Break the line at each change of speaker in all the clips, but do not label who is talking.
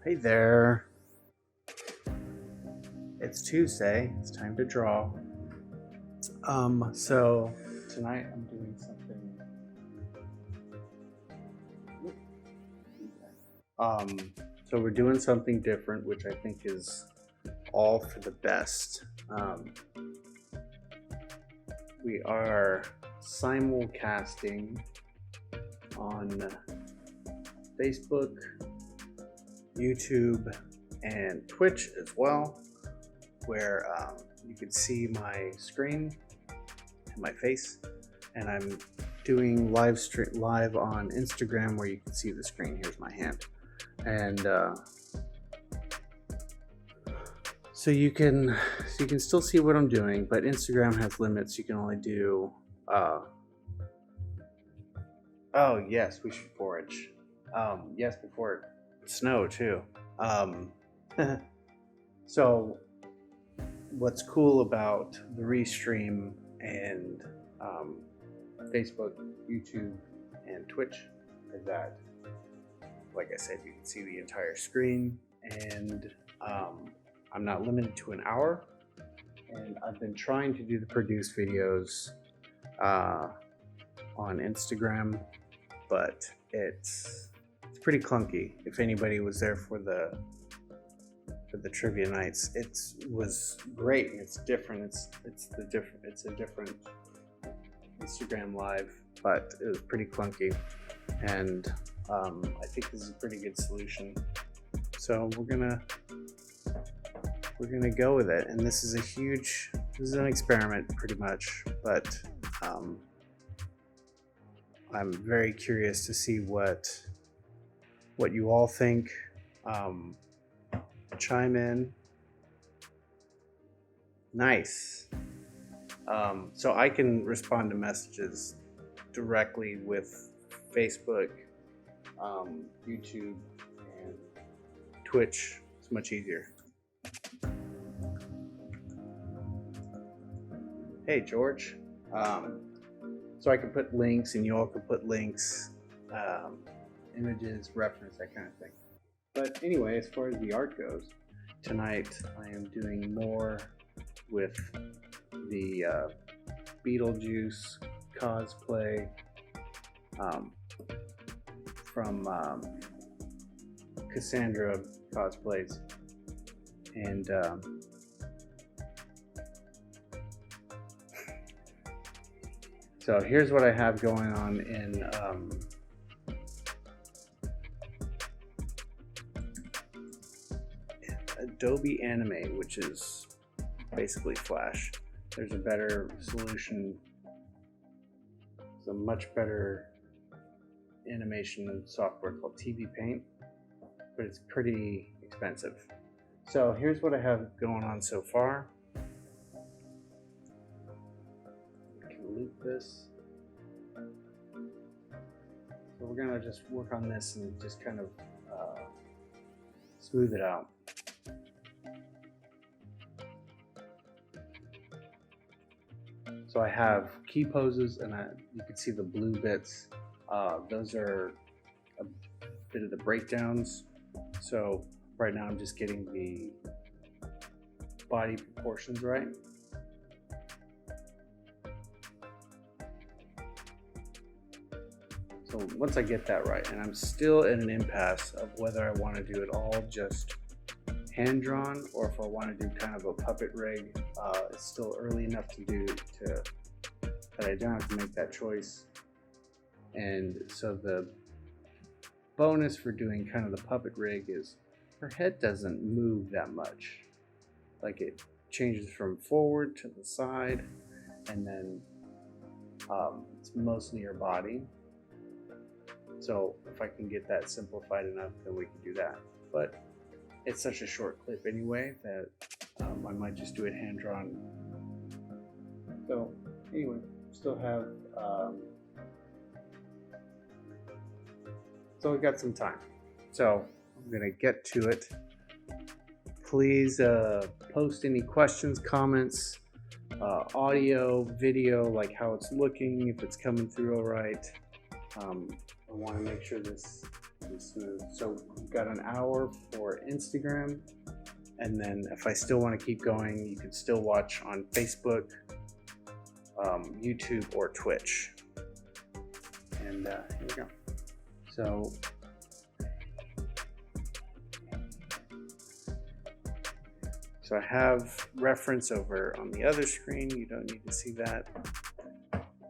Hey there. It's Tuesday. It's time to draw. So tonight I'm doing something. So we're doing something different, which I think is all for the best. We are simulcasting on Facebook, YouTube, and Twitch as well, where you can see my screen and my face, and I'm doing live on Instagram where you can see the screen. Here's my hand, and so you can still see what I'm doing, but Instagram has limits. You can only do oh yes, we should forage. Yes, before it snow too. So what's cool about the Restream and Facebook, YouTube, and Twitch is that, like I said, you can see the entire screen, and I'm not limited to an hour. And I've been trying to do the produced videos on Instagram, but it's pretty clunky. If anybody was there for the trivia nights, it was great. It's different. It's a different Instagram live, but it was pretty clunky, and I think this is a pretty good solution. So we're gonna go with it. And this is an experiment pretty much, but I'm very curious to see what you all think. Chime in. Nice. So I can respond to messages directly with Facebook, YouTube, and Twitch. It's much easier. Hey George. So I can put links, and you all can put links, images, reference, that kind of thing. But anyway, as far as the art goes, tonight I am doing more with the Beetlejuice cosplay from Cassandra Cosplays, and so here's what I have going on in Adobe Anime, which is basically Flash. There's a better solution. It's a much better animation software called TV Paint, but it's pretty expensive. So here's what I have going on so far. I can loop this. So we're gonna just work on this and just kind of smooth it out. So I have key poses, and you can see the blue bits. Those are a bit of the breakdowns. So right now I'm just getting the body proportions right. So once I get that right, and I'm still in an impasse of whether I want to do it all just hand drawn, or if I want to do kind of a puppet rig. It's still early enough to do that I don't have to make that choice. And so the bonus for doing kind of the puppet rig is her head doesn't move that much. Like, it changes from forward to the side, and then it's mostly her body. So if I can get that simplified enough, then we can do that. But it's such a short clip anyway that I might just do it hand drawn. So anyway, still have so we got some time. So I'm gonna get to it. Please post any questions, comments, audio, video, like how it's looking, if it's coming through all right. I want to make sure this and smooth. So we've got an hour for Instagram, and then if I still want to keep going, you can still watch on Facebook, YouTube, or Twitch. And here we go. So I have reference over on the other screen. You don't need to see that.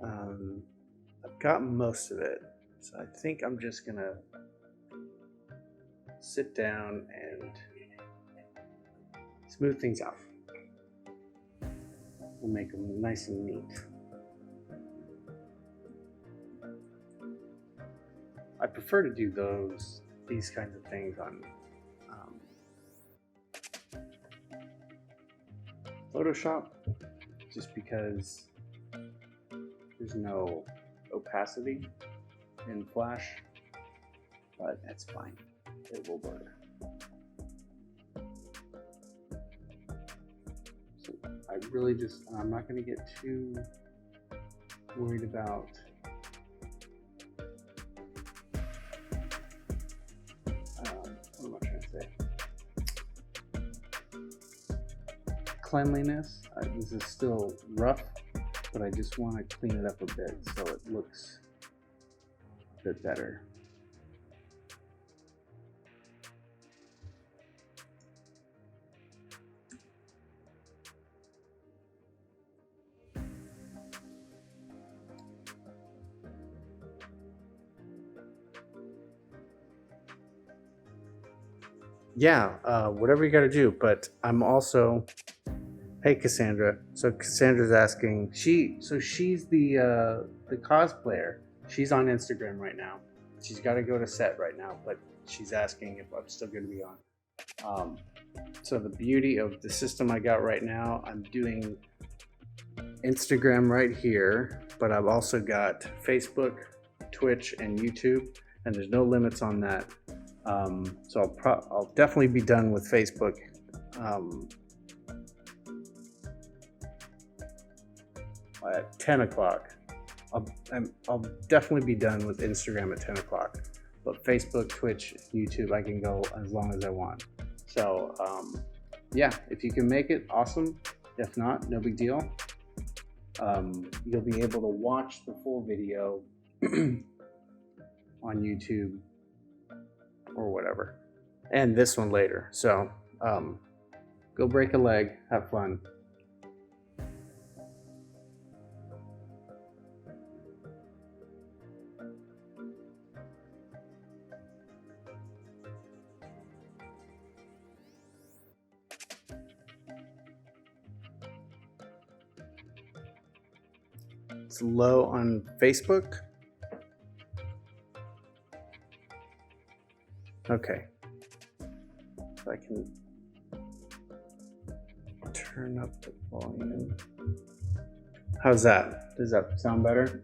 I've got most of it. So I think I'm just gonna sit down and smooth things out. We'll make them nice and neat. I prefer to do these kinds of things on Photoshop, just because there's no opacity in Flash, but that's fine. It will work. So I really I'm not going to get too worried about what am I trying to say? Cleanliness. This is still rough, but I just want to clean it up a bit so it looks a bit better. Yeah, whatever you got to do, but I'm also, hey Cassandra. So Cassandra's asking, she's the cosplayer. She's on Instagram right now. She's got to go to set right now, but she's asking if I'm still going to be on. So the beauty of the system I got right now, I'm doing Instagram right here, but I've also got Facebook, Twitch, and YouTube, and there's no limits on that. So I'll definitely be done with Facebook. At 10 o'clock. I'll definitely be done with Instagram at 10 o'clock. But Facebook, Twitch, YouTube, I can go as long as I want. So yeah, if you can make it, awesome. If not, no big deal. You'll be able to watch the full video on YouTube or whatever, and this one later. So go break a leg, have fun. It's low on Facebook. Okay. So I can turn up the volume. How's that? Does that sound better?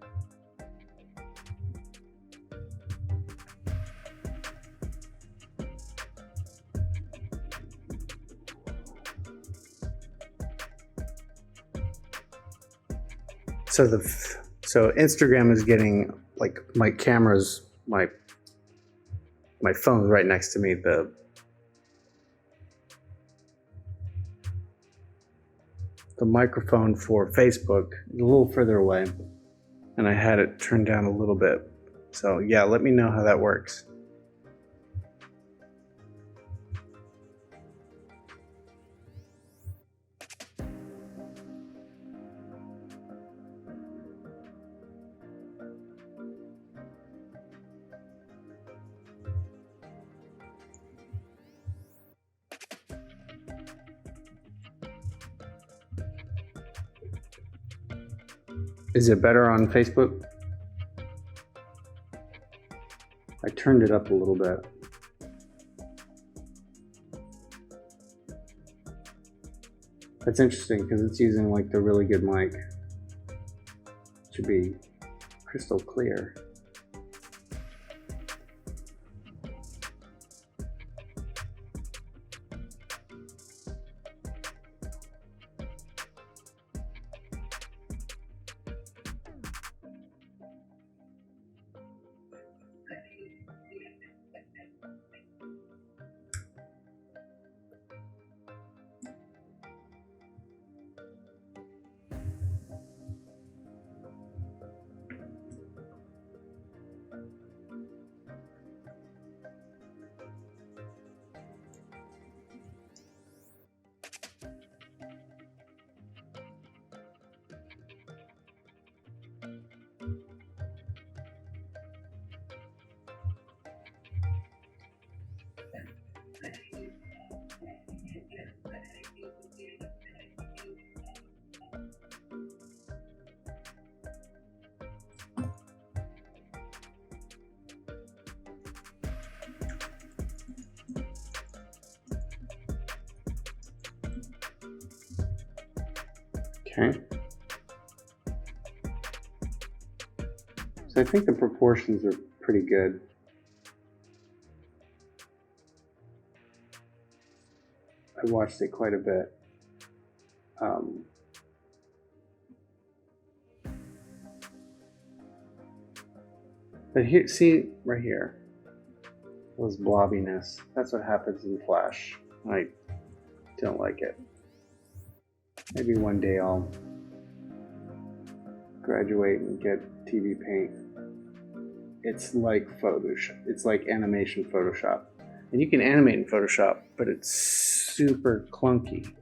So Instagram is getting, like, my camera's my phone's right next to me. The microphone for Facebook is a little further away, and I had it turned down a little bit. So yeah, let me know how that works. Is it better on Facebook? I turned it up a little bit. That's interesting because it's using like the really good mic. It should be crystal clear. Okay. So I think the proportions are pretty good. I watched it quite a bit. But here, see right here, those blobbiness. That's what happens in Flash. I don't like it. Maybe one day I'll graduate and get TV Paint. It's like Photoshop. It's like animation Photoshop. And you can animate in Photoshop, but it's super clunky.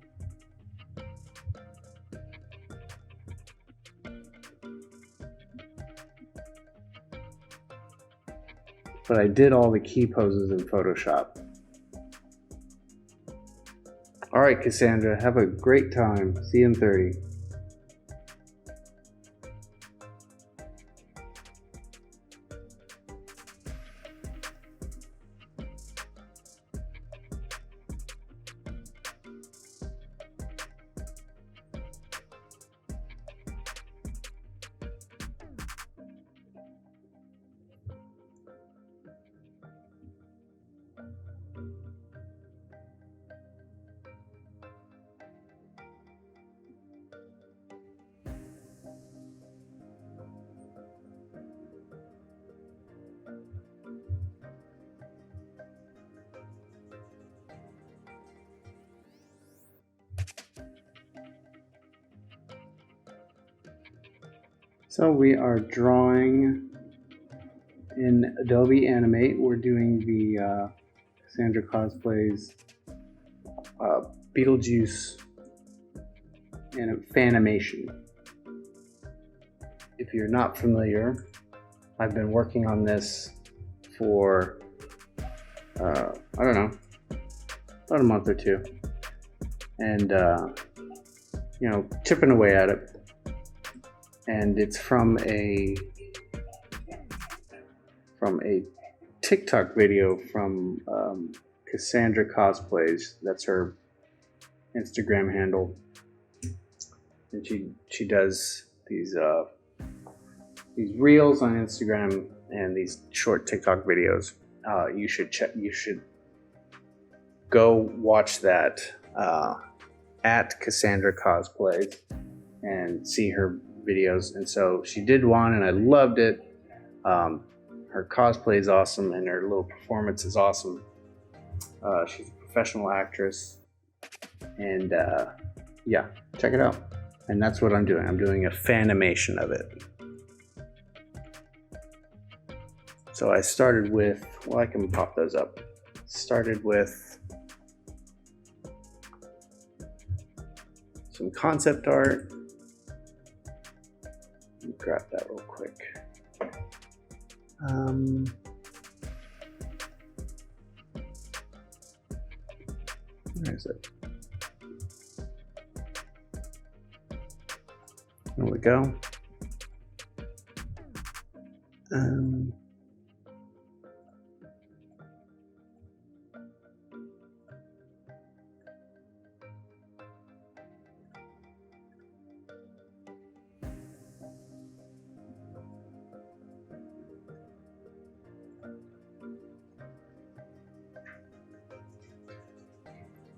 But I did all the key poses in Photoshop. All right, Cassandra, have a great time. See you in 30. So we are drawing in Adobe Animate. We're doing the Cassandra Cosplays Beetlejuice and fan-imation. If you're not familiar, I've been working on this for, I don't know, about a month or two. And, you know, chipping away at it. And it's from a TikTok video from Cassandra Cosplays. That's her Instagram handle, and she does these reels on Instagram and these short TikTok videos. You should go watch that at Cassandra Cosplays and see her videos. And so she did one and I loved it. Her cosplay is awesome and her little performance is awesome. She's a professional actress, and yeah, check it out. And that's what I'm doing. I'm doing a fan-imation of it. So I started with, well, I can pop those up. Started with some concept art. Let me grab that real quick. Where is it? There we go.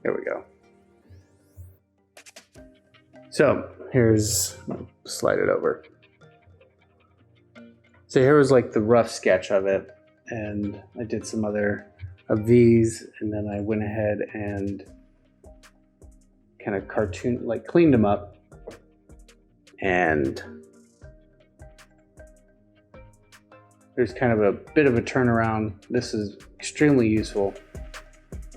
There we go. So here's, slide it over. So here was like the rough sketch of it, and I did some other of these, and then I went ahead and kind of cleaned them up, and there's kind of a bit of a turnaround. This is extremely useful.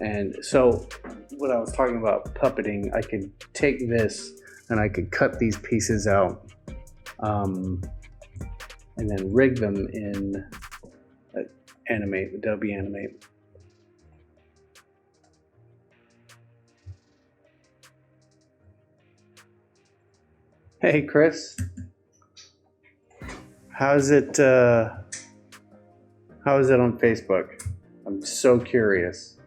And so what I was talking about puppeting, I could take this and I could cut these pieces out and then rig them in Adobe Animate. Hey Chris, how is it on Facebook? I'm so curious.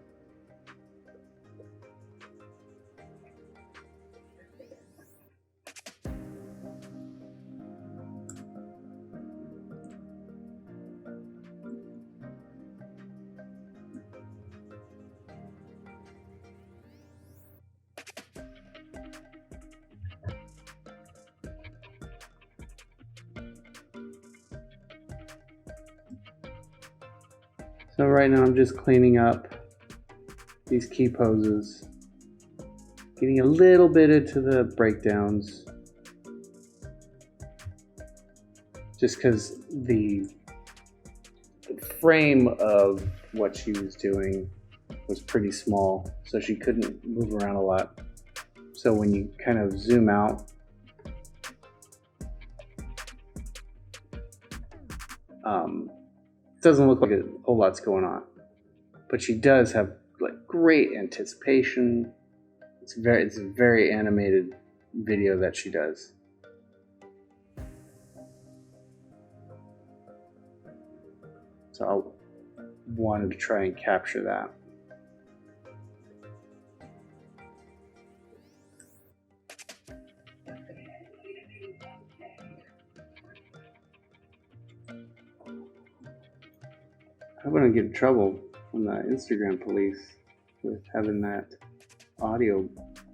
So right now I'm just cleaning up these key poses, getting a little bit into the breakdowns, just because the frame of what she was doing was pretty small, so she couldn't move around a lot. So when you kind of zoom out, it doesn't look like a whole lot's going on, but she does have like great anticipation. It's a very animated video that she does. So I wanted to try and capture that. I wouldn't get in trouble from the Instagram police with having that audio,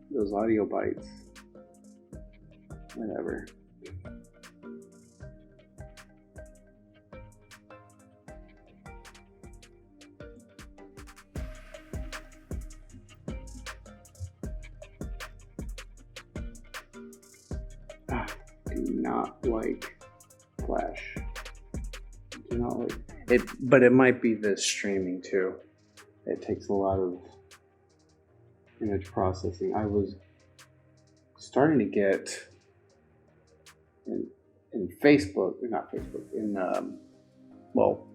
those audio bites. Whatever. I do not like Flash. Do not like it, but it might be the streaming too. It takes a lot of image processing. I was starting to get in Facebook, not Facebook, in well,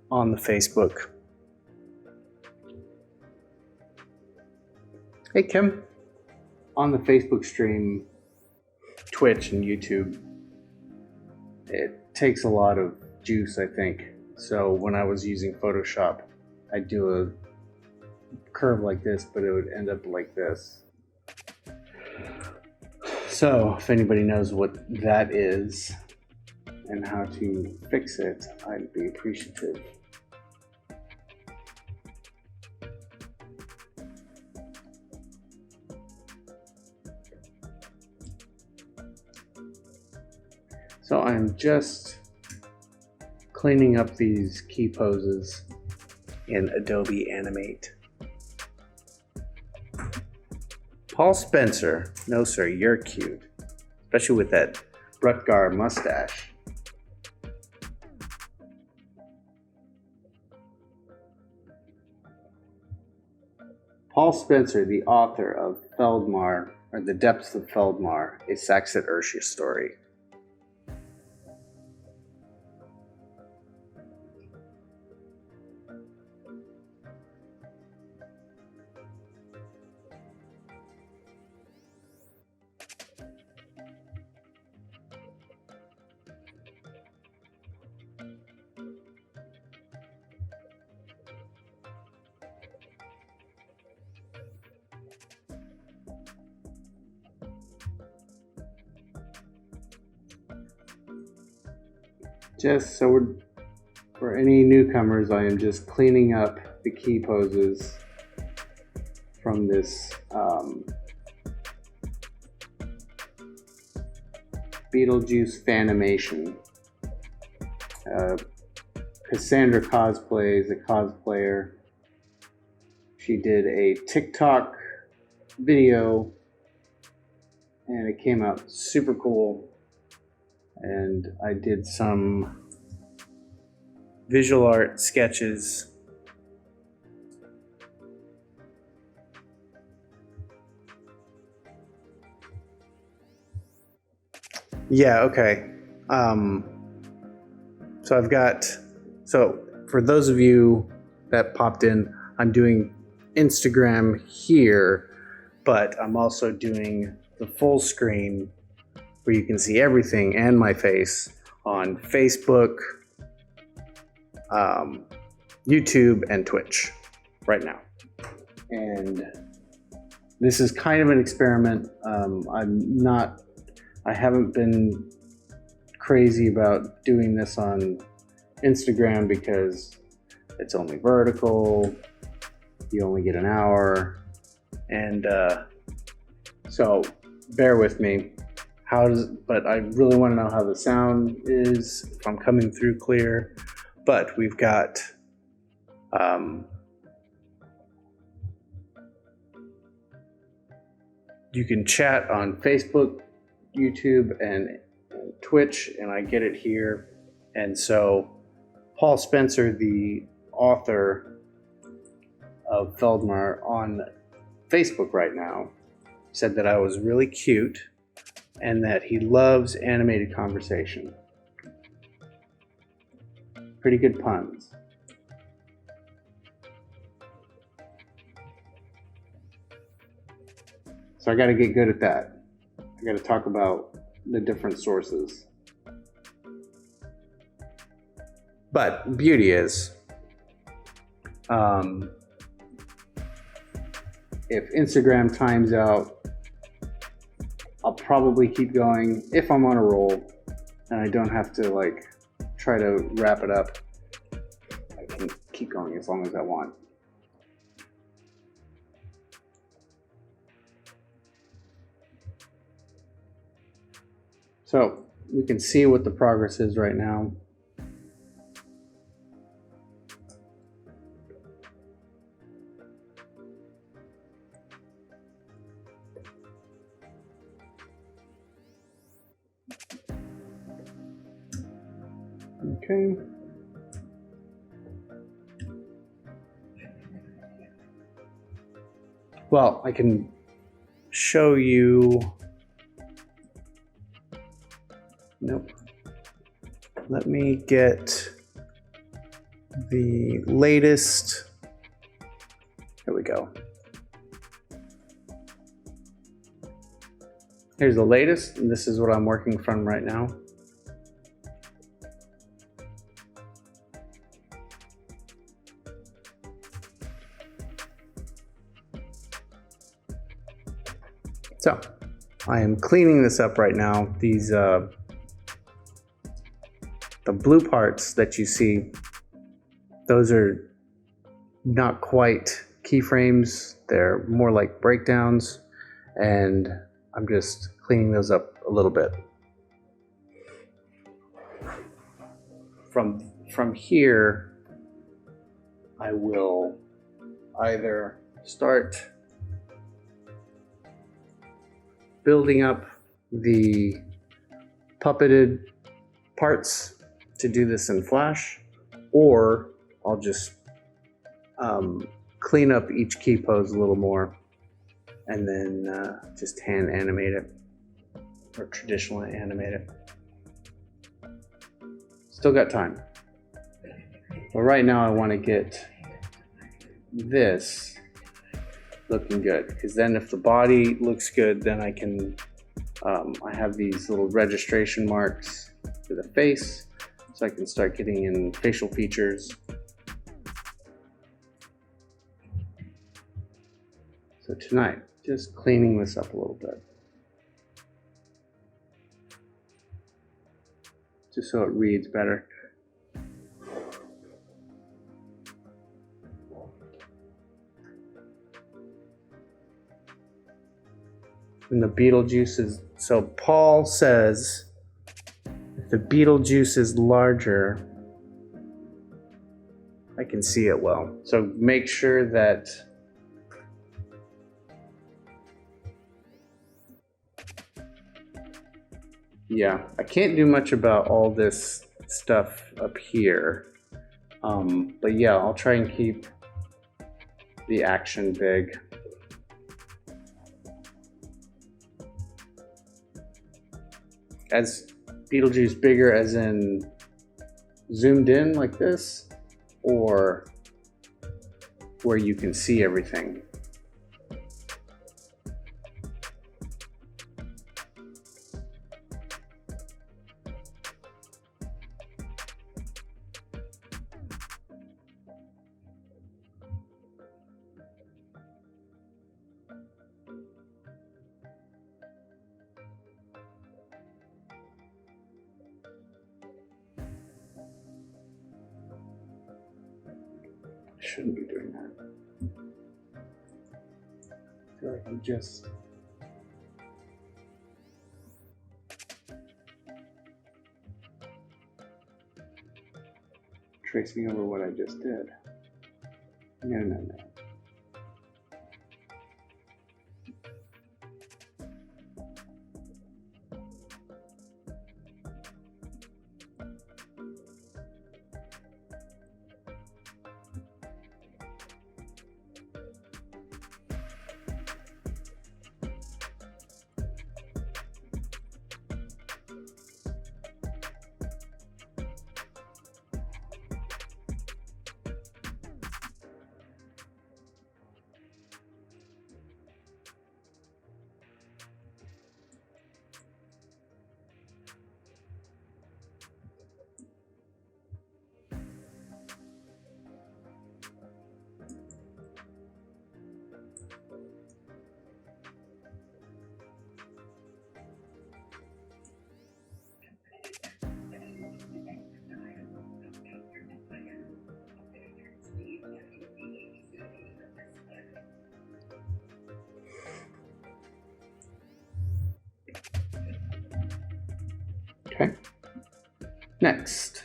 on the Facebook. Hey Kim, on the Facebook stream, Twitch and YouTube, it takes a lot of juice, I think. So when I was using Photoshop, I'd do a curve like this, but it would end up like this. So if anybody knows what that is and how to fix it, I'd be appreciative. So I'm just cleaning up these key poses in Adobe Animate. Paul Spencer, no sir, you're cute, especially with that Rutgar mustache. Paul Spencer, the author of Feldmar, or The Depths of Feldmar, a Saxon Ursha story. Just so for any newcomers, I am just cleaning up the key poses from this Beetlejuice fan-imation. Cassandra Cosplay is a cosplayer. She did a TikTok video and it came out super cool. And I did some visual art sketches. Yeah, okay. So for those of you that popped in, I'm doing Instagram here, but I'm also doing the full screen where you can see everything and my face on Facebook, YouTube, and Twitch right now. And this is kind of an experiment. I haven't been crazy about doing this on Instagram because it's only vertical, you only get an hour, and so bear with me. But I really want to know how the sound is, if I'm coming through clear. But we've got You can chat on Facebook, YouTube, and Twitch, and I get it here. And so Paul Spencer, the author of Feldmar on Facebook right now, said that I was really cute and that he loves animated conversation. Pretty good puns. So I got to get good at that. I got to talk about the different sources. But beauty is, if Instagram times out, I'll probably keep going if I'm on a roll and I don't have to like try to wrap it up. I can keep going as long as I want. So we can see what the progress is right now. Okay. Well, I can show you. Nope. Let me get the latest. There we go. Here's the latest, and this is what I'm working from right now. So, I am cleaning this up right now. These the blue parts that you see, those are not quite keyframes. They're more like breakdowns, and I'm just cleaning those up a little bit. From here, I will either start building up the puppeted parts to do this in Flash, or I'll just clean up each key pose a little more and then just hand animate it or traditionally animate it. Still got time. But right now I want to get this looking good, because then if the body looks good, then I can I have these little registration marks for the face, so I can start getting in facial features. So tonight, just cleaning this up a little bit, just so it reads better. And the Beetlejuice is, so Paul says if the Beetlejuice is larger, I can see it well. So make sure that yeah, I can't do much about all this stuff up here. But yeah, I'll try and keep the action big. As Beetlejuice bigger as in zoomed in like this, or where you can see everything? Shouldn't be doing that. I feel like I'm just tracing over what I just did. No. Okay. Next.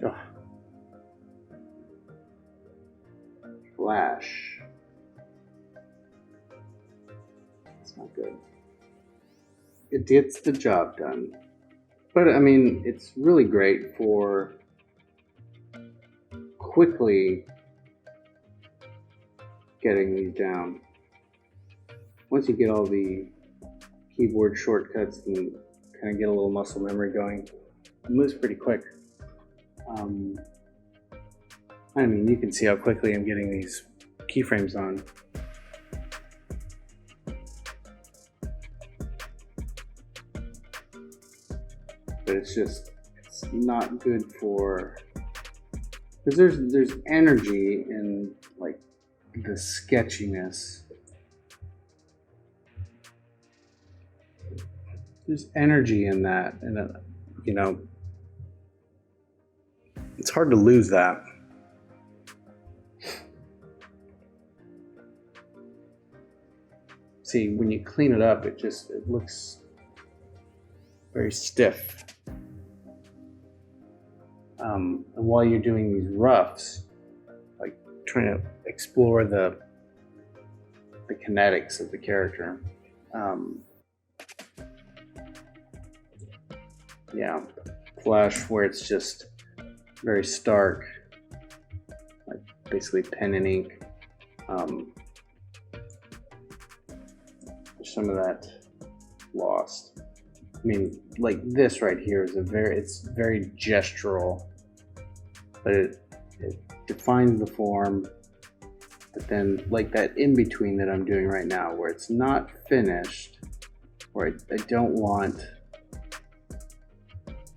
Oh. Flash. It's not good. It gets the job done. But I mean, it's really great for quickly getting these down. Once you get all the keyboard shortcuts and kind of get a little muscle memory going, it moves pretty quick. I mean, you can see how quickly I'm getting these keyframes on. But it's not good for, because there's energy in like the sketchiness. There's energy in that, and you know, it's hard to lose that. See, when you clean it up, it looks very stiff. And while you're doing these roughs, like trying to explore the kinetics of the character, yeah, Flash, where it's just very stark, like basically pen and ink. Some of that lost. I mean, like this right here is it's very gestural, but it defines the form. But then, like that in between that I'm doing right now, where it's not finished, where I don't want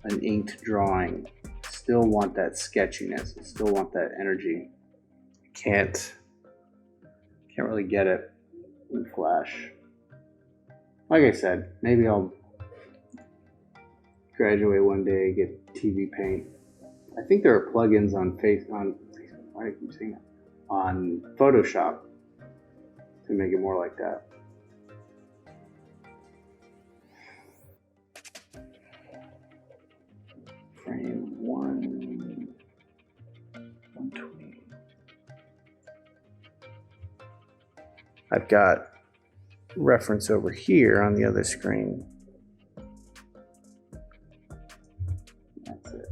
an inked drawing, still want that sketchiness, I still want that energy. Can't really get it in Flash. Like I said, maybe I'll graduate one day, get TV Paint. I think there are plugins on why do I keep saying that? On Photoshop to make it more like that. Frame 120. I've got reference over here on the other screen. That's it.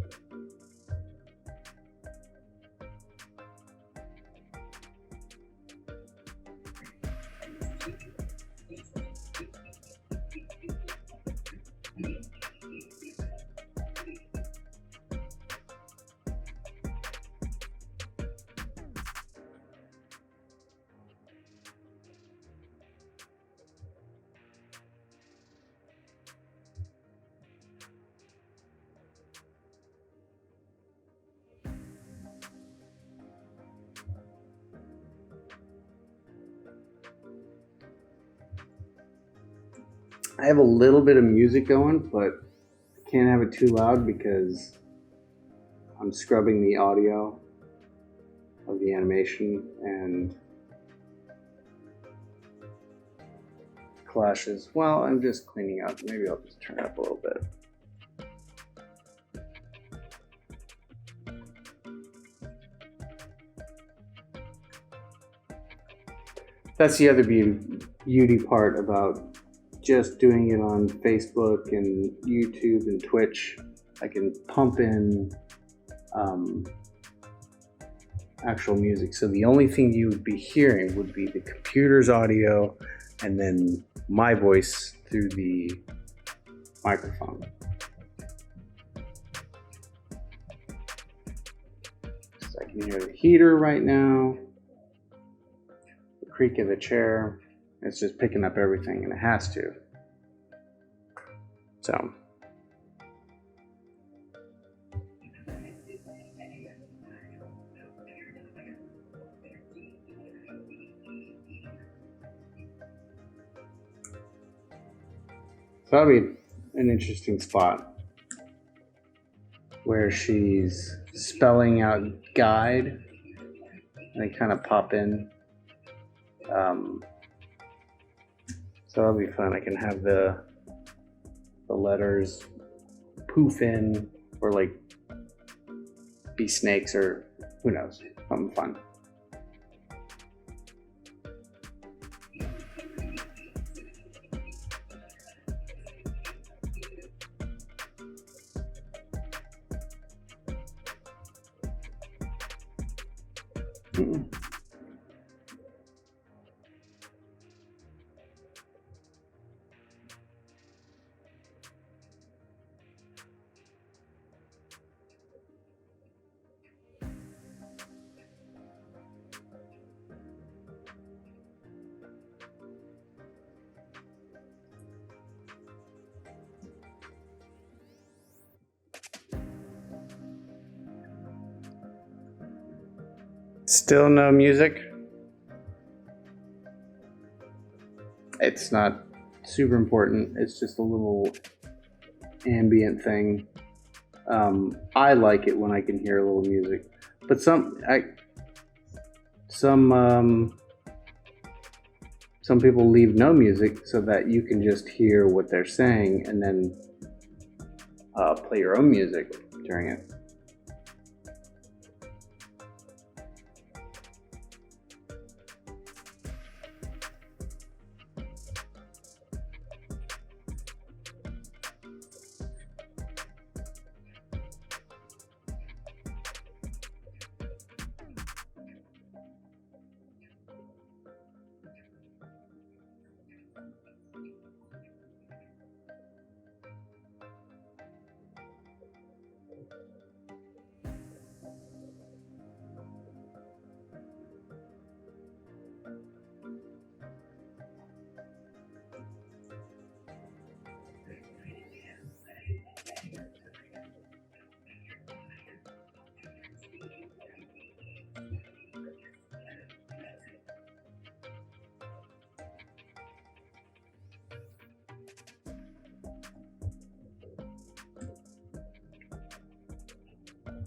I have a little bit of music going, but I can't have it too loud because I'm scrubbing the audio of the animation and clashes. Well, I'm just cleaning up. Maybe I'll just turn it up a little bit. That's the other beauty part about just doing it on Facebook and YouTube and Twitch. I can pump in actual music. So the only thing you would be hearing would be the computer's audio and then my voice through the microphone. So I can hear the heater right now. Creak of the chair. It's just picking up everything, and it has to. So that'll be an interesting spot where she's spelling out guide, and they kind of pop in. So that'll be fun. I can have the letters poof in, or like be snakes, or who knows, something fun. Still no music. It's not super important. It's just a little ambient thing. I like it when I can hear a little music, but some people leave no music so that you can just hear what they're saying and then play your own music during it.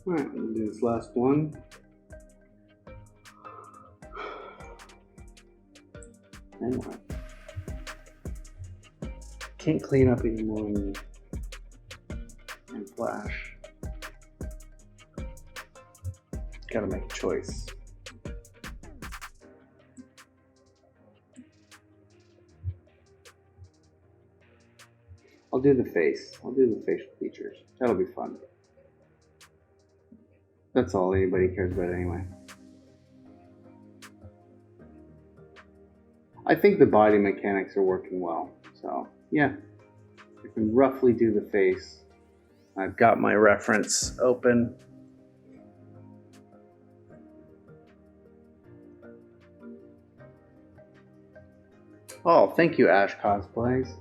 All right, we'll do this last one. Anyway, can't clean up anymore in Flash. Gotta make a choice. I'll do the face. I'll do the facial features. That'll be fun. That's all anybody cares about anyway. I think the body mechanics are working well. So yeah, I can roughly do the face. I've got my reference open. Oh, thank you, Ash Cosplays.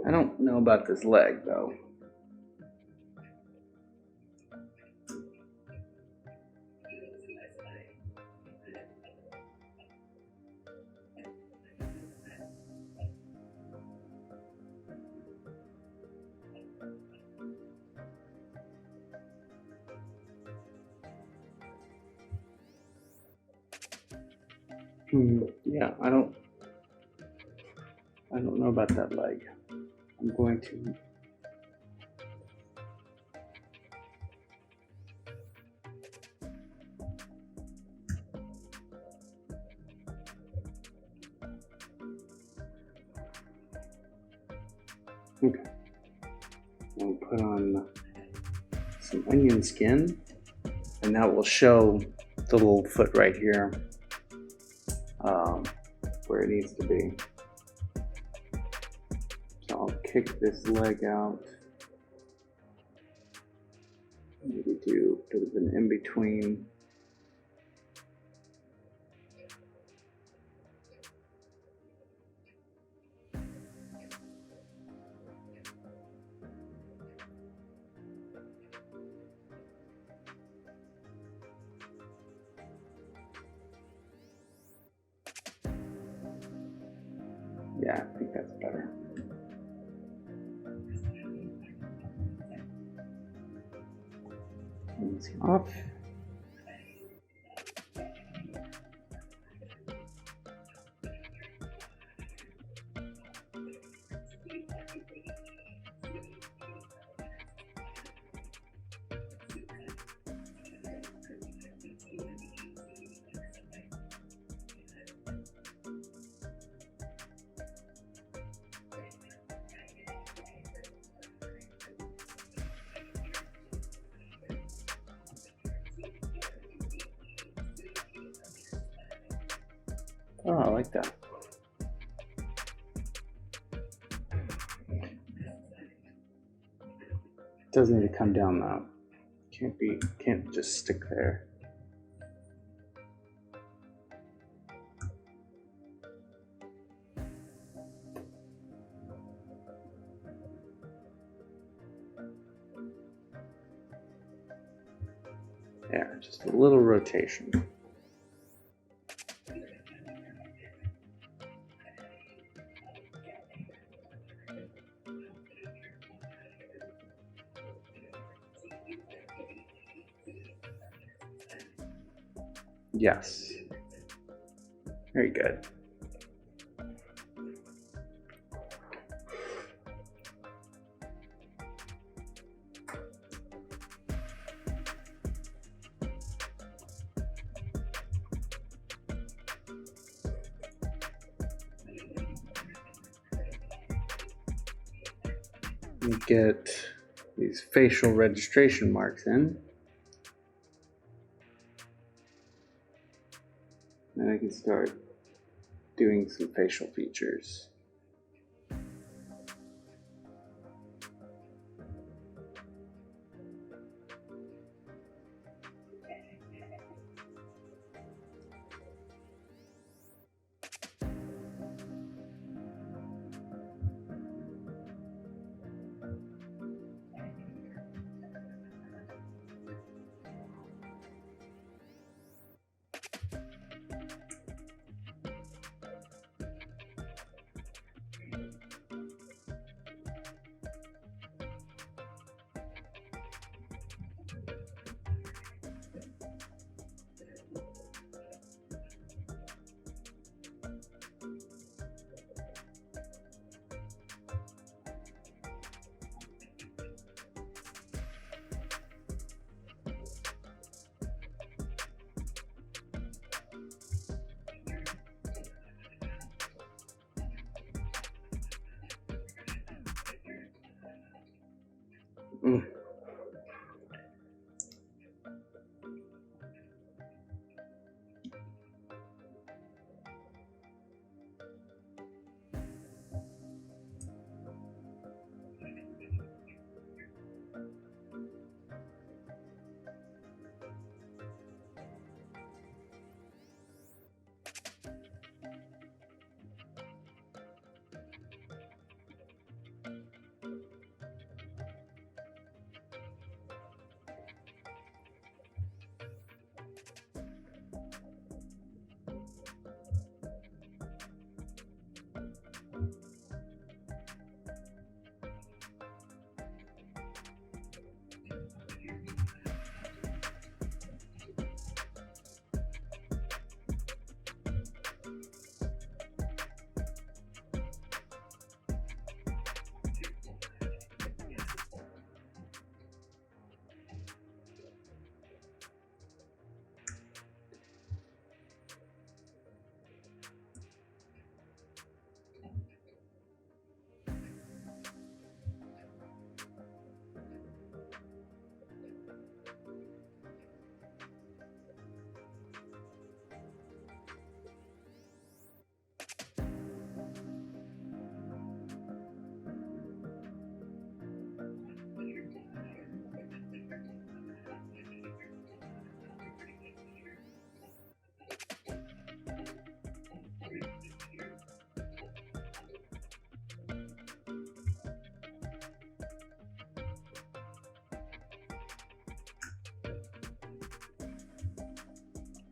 I don't know about this leg though. Yeah, I don't know about that leg. I'm going to okay. I'll put on some onion skin, and that will show the little foot right here where it needs to be. So I'll kick this leg out. Maybe do a bit of an in between. Yeah, I think that's better. It's off. Oh, I like that. It does need to come down though. Can't just stick there. There, just a little rotation. Yes. Very good. Get these facial registration marks in. Then I can start doing some facial features.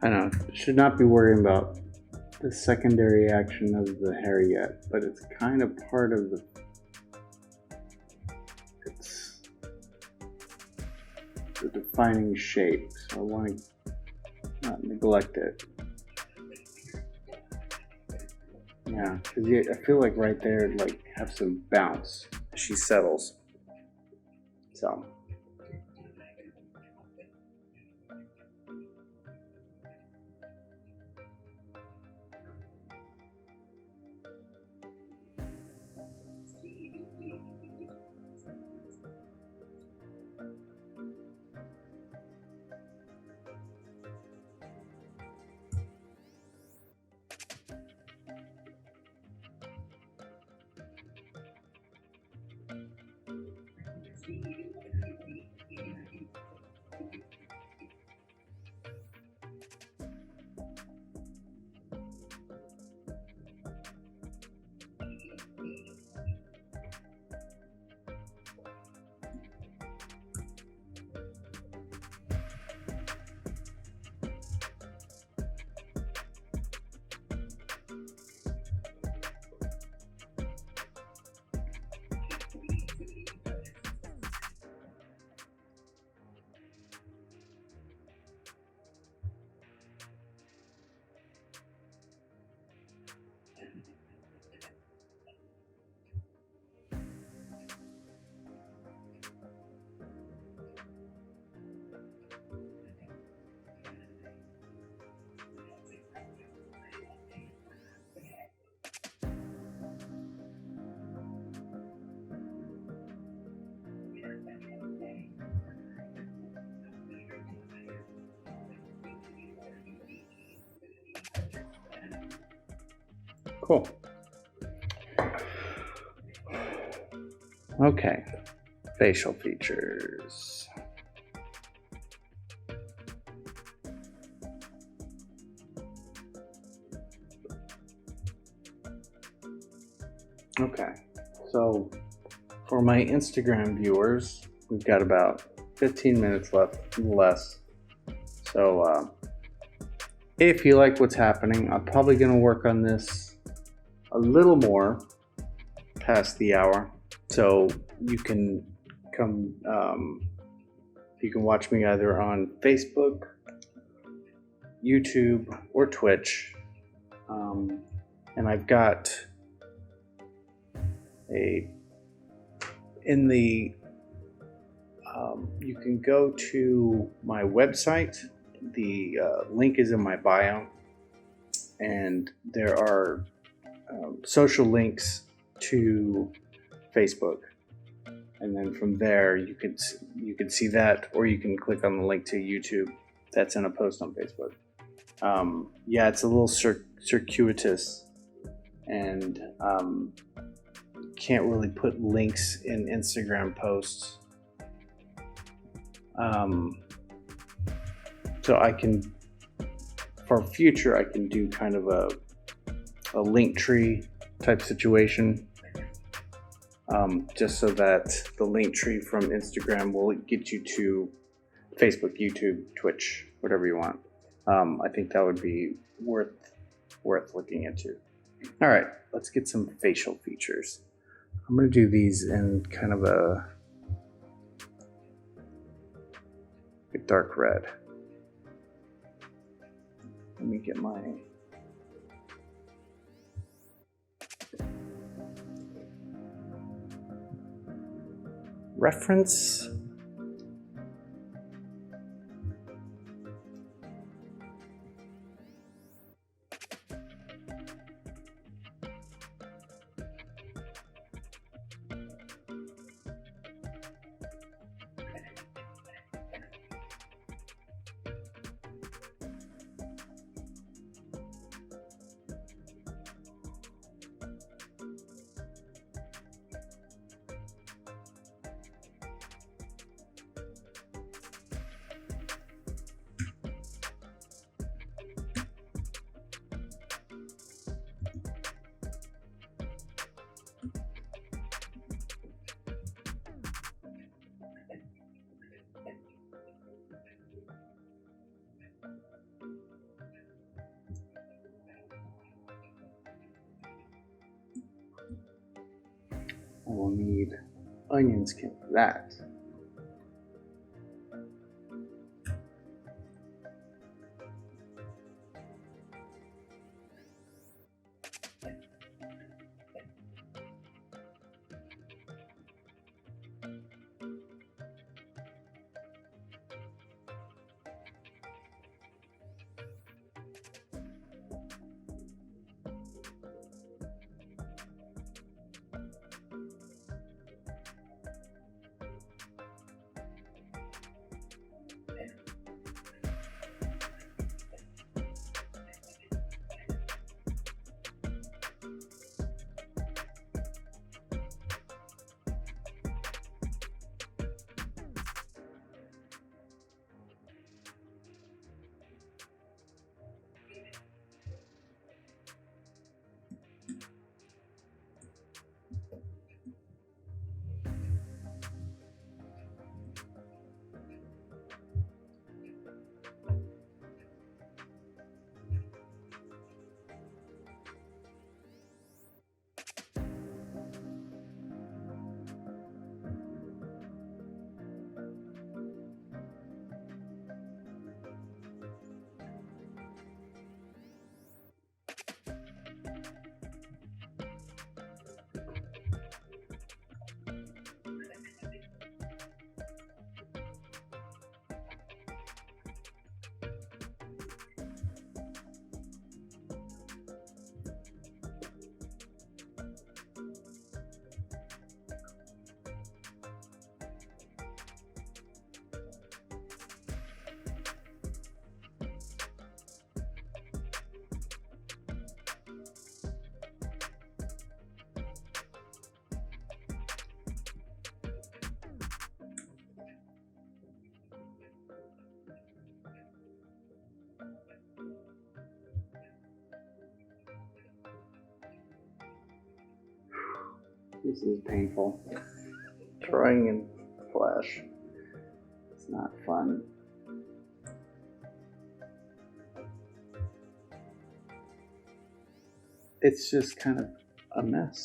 I don't know, should not be worrying about the secondary action of the hair yet, but it's kind of part of it's the defining shape, so I want to not neglect it. Yeah, because I feel like right there, like, have some bounce as she settles. So. Cool. Okay, facial features. Okay, so for my Instagram viewers, we've got about 15 minutes left, less. So if you like what's happening, I'm probably going to work on this a little more past the hour. So you can come, you can watch me either on Facebook, YouTube, or Twitch. And I've got you can go to my website. The link is in my bio, and there are social links to Facebook, and then from there you can see that, or you can click on the link to YouTube that's in a post on Facebook. Yeah, it's a little circuitous, and can't really put links in Instagram posts. So I can, for future, I can do kind of a link tree type situation, just so that the link tree from Instagram will get you to Facebook, YouTube, Twitch, whatever you want. I think that would be worth looking into. All right, let's get some facial features. I'm going to do these in kind of a dark red. Let me get my reference. will need onion skin for that. This is painful. Drawing in Flash. It's not fun. It's just kind of a mess.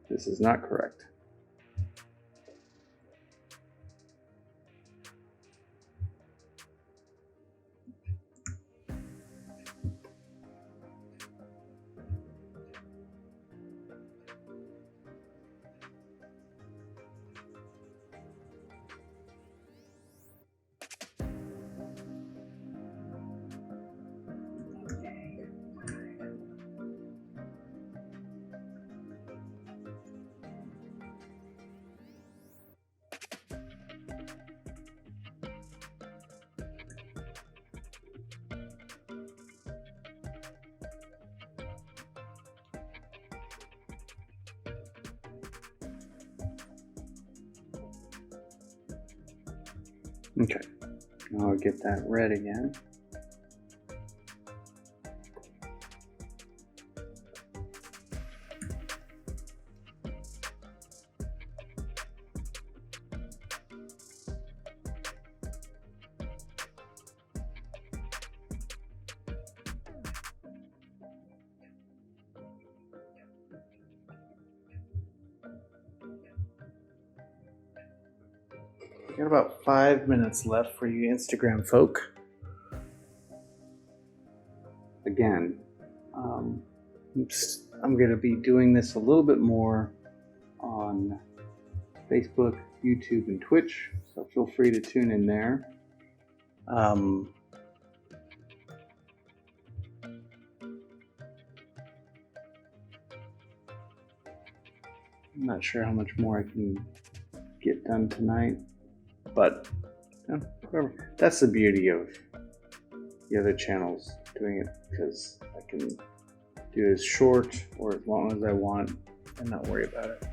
This is not correct. Okay, now I'll get that red again. Got about 5 minutes left for you Instagram folk. Again, I'm going to be doing this a little bit more on Facebook, YouTube, and Twitch, so feel free to tune in there. I'm not sure how much more I can get done tonight. But whatever. That's the beauty of the other channels doing it, because I can do it as short or as long as I want and not worry about it.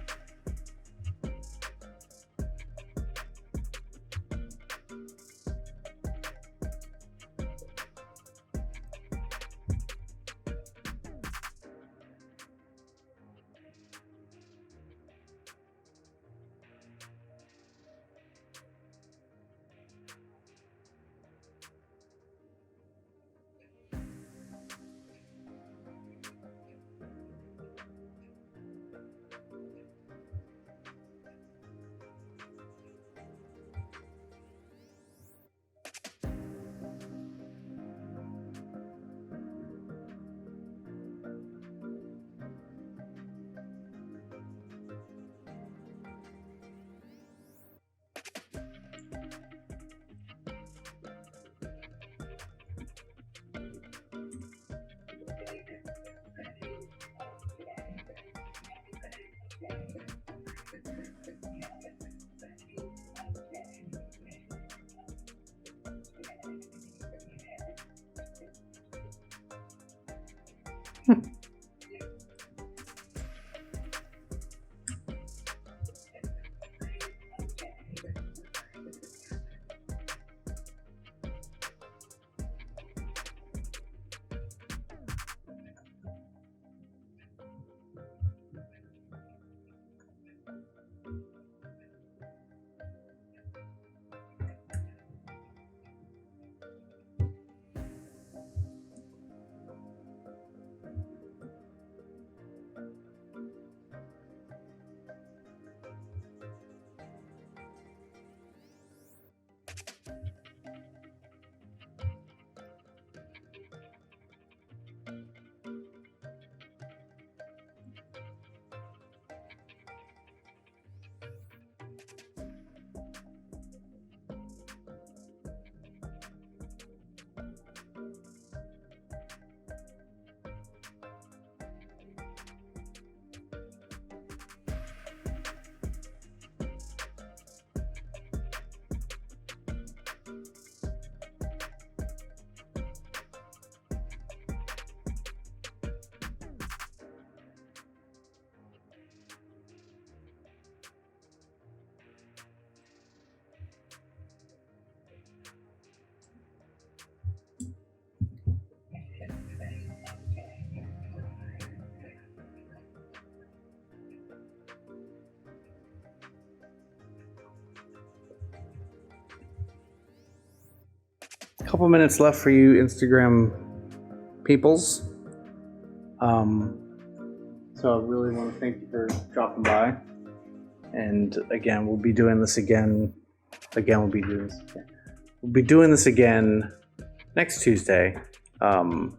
Couple minutes left for you Instagram peoples. So I really want to thank you for dropping by. And again, we'll be doing this again. We'll be doing this again next Tuesday. There's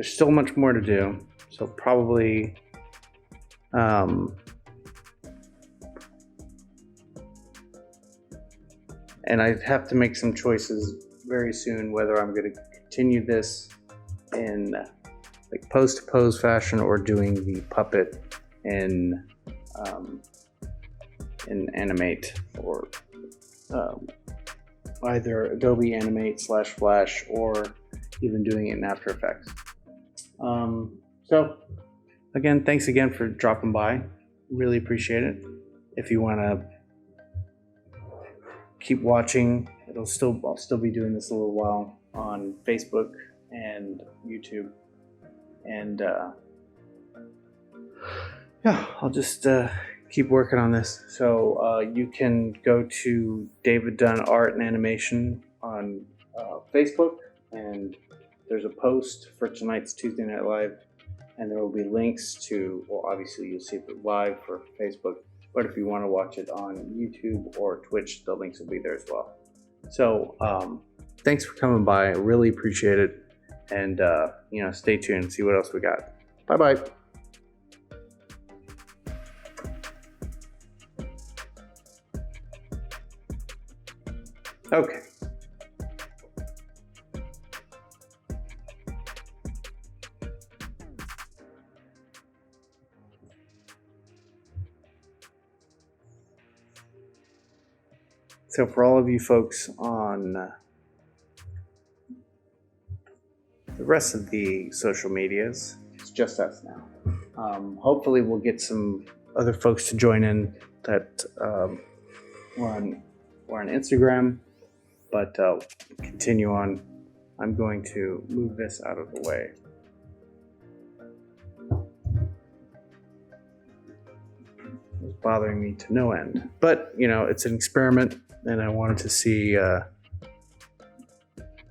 still much more to do, so probably and I have to make some choices very soon whether I'm going to continue this in like pose to pose fashion or doing the puppet in Animate or either Adobe Animate / Flash or even doing it in After Effects. So again, thanks again for dropping by. Really appreciate it. If you want to keep watching, I'll still be doing this a little while on Facebook and YouTube, and yeah, I'll just keep working on this. So you can go to David Dunn Art and Animation on Facebook, and there's a post for tonight's Tuesday Night Live, and there will be links to, well, obviously you'll see it live for Facebook, but if you want to watch it on YouTube or Twitch, the links will be there as well. So thanks for coming by. I really appreciate it. And stay tuned and see what else we got. Bye-bye. Okay. So for all of you folks on the rest of the social medias. It's just us now. Hopefully we'll get some other folks to join in that we're on Instagram, but continue on. I'm going to move this out of the way. It's bothering me to no end, but you know, it's an experiment and I wanted to see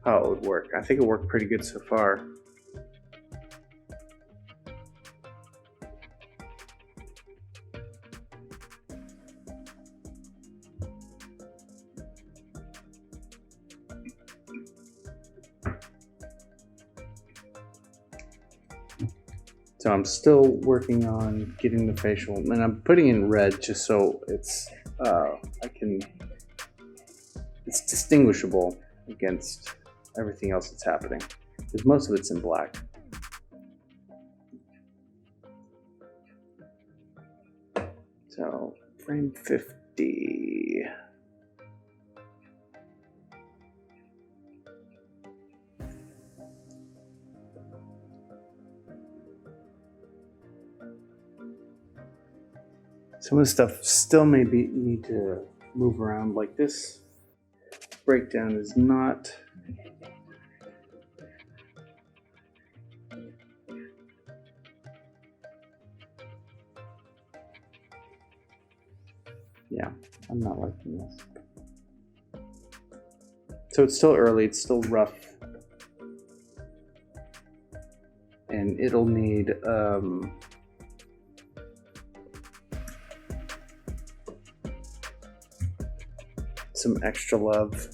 how it would work. I think it worked pretty good so far. So I'm still working on getting the facial, and I'm putting in red just so it's it's distinguishable against everything else that's happening, because most of it's in black. So frame 50. Some of the stuff still maybe need to move around, like this breakdown is not I'm not liking this. So it's still early, it's still rough, and it'll need some extra love.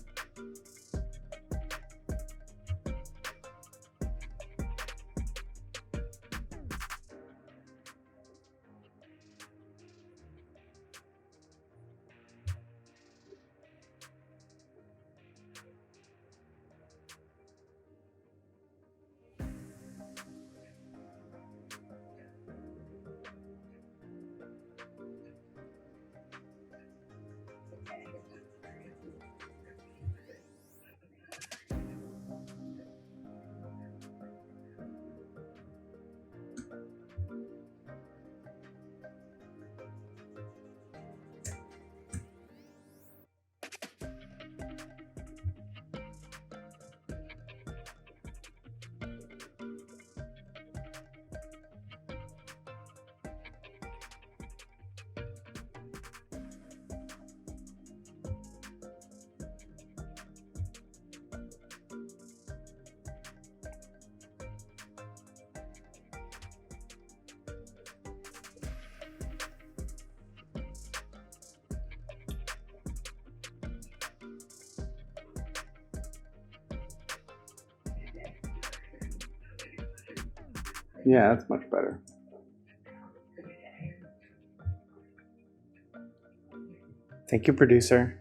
Yeah, that's much better. Thank you, producer.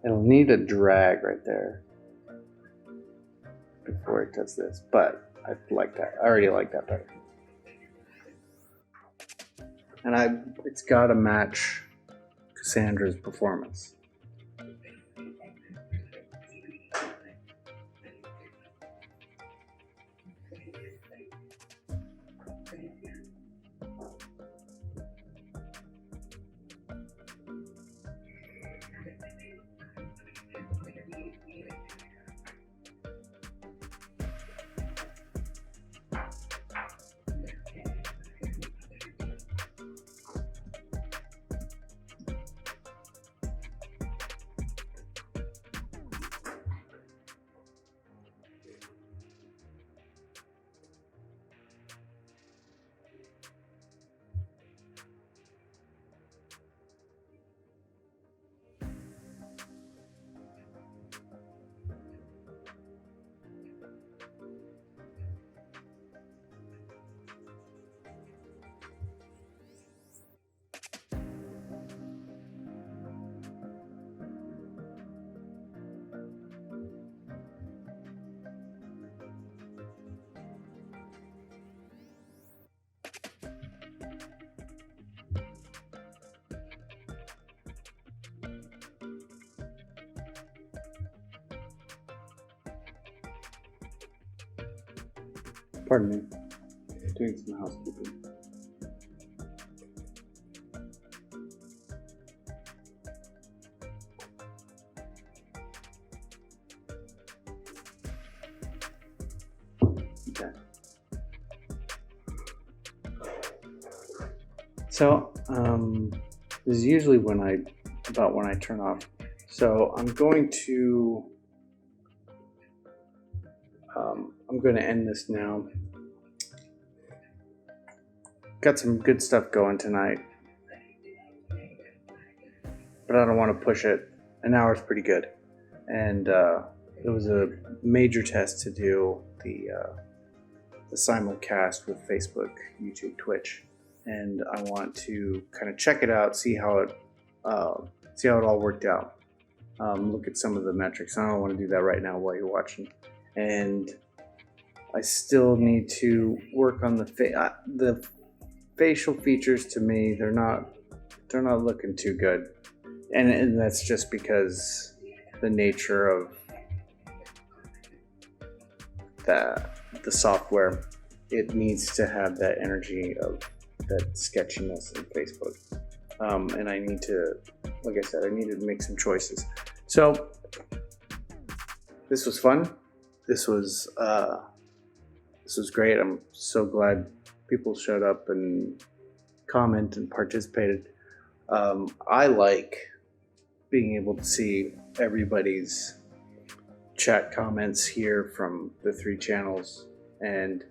It'll need a drag right there before it does this, but I like that. I already like that better. And it's got to match Cassandra's performance. Pardon me. Doing some housekeeping. Okay. So, this is usually when I turn off. So I'm going to end this now. Got some good stuff going tonight, but I don't want to push it. An hour is pretty good, and it was a major test to do the simulcast with Facebook, YouTube, Twitch, and I want to kind of check it out, see how it all worked out. Look at some of the metrics. I don't want to do that right now while you're watching, and I still need to work on the facial features. To me, they're not looking too good, and that's just because the nature of the software. It needs to have that energy of that sketchiness in Facebook, and I need to, like I said, I needed to make some choices. So this was fun. This was great. I'm so glad people showed up and comment and participated. I like being able to see everybody's chat comments here from the 3 channels, and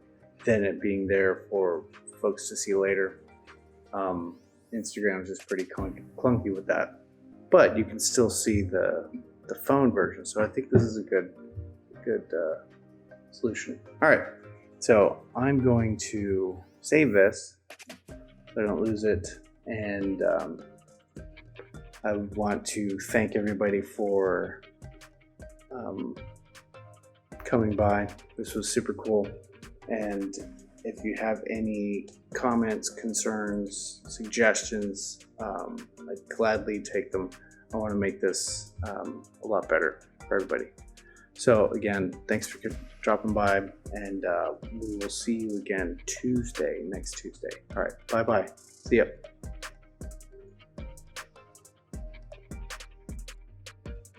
then it being there for folks to see later. Instagram is just pretty clunky with that, but you can still see the phone version. So I think this is a good solution. All right, so I'm going to save this so I don't lose it, and I want to thank everybody for coming by. This was super cool, and if you have any comments, concerns, suggestions, I'd gladly take them. I want to make this a lot better for everybody. So again, thanks for dropping by, and we will see you again next Tuesday. All right, bye-bye. See ya.